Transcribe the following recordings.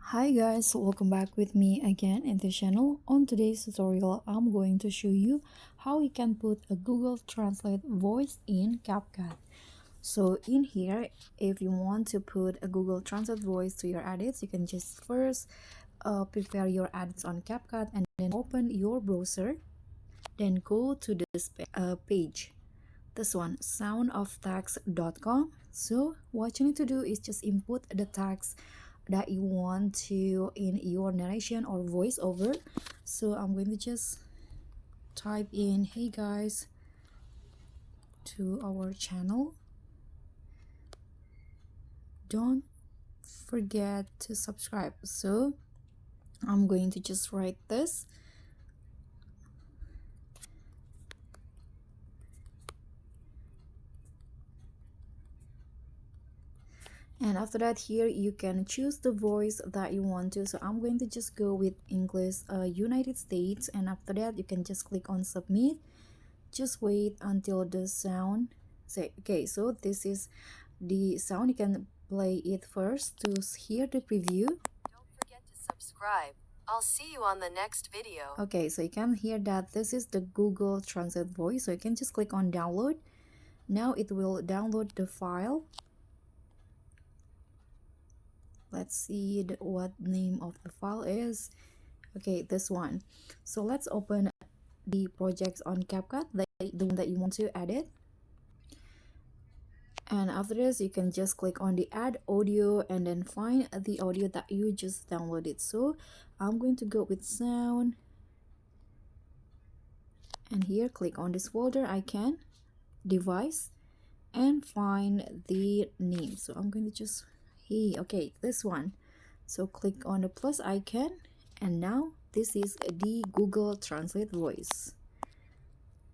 Hi guys, welcome back with me again in the channel. On today's tutorial, I'm going to show you how you can put a Google Translate voice in Capcut. So in here, if you want to put a Google Translate voice to your edits, you can just first prepare your edits on Capcut and then open your browser. Then go to this page, this one, soundoftext.com. So what you need to do is just input the text that you want to in your narration or voiceover. So I'm going to just type in hey guys to our channel, don't forget to subscribe. So I'm going to just write this. And after that, here you can choose the voice that you want to. So I'm going to just go with English United States, and after that you can just click on submit. Just wait until the sound say okay. So this is the sound. You can play it first to hear the preview. Don't forget to subscribe. I'll see you on the next video. Okay, so you can hear that this is the Google Translate voice. So you can just click on download. Now it will download the file. Let's see what name of the file is. Okay, this one. So let's open the projects on Capcut, the one that you want to edit. And after this, you can just click on the add audio and then find the audio that you just downloaded. So I'm going to go with sound, and here click on this folder icon, device, and find the name. So I'm going to just okay, this one. So click on the plus icon, and now this is the Google Translate voice.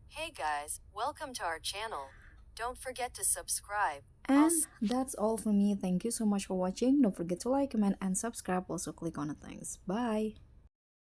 Hey guys, welcome to our channel. Don't forget to subscribe. And that's all for me. Thank you so much for watching. Don't forget to like, comment, and subscribe. Also click on the thanks. Bye.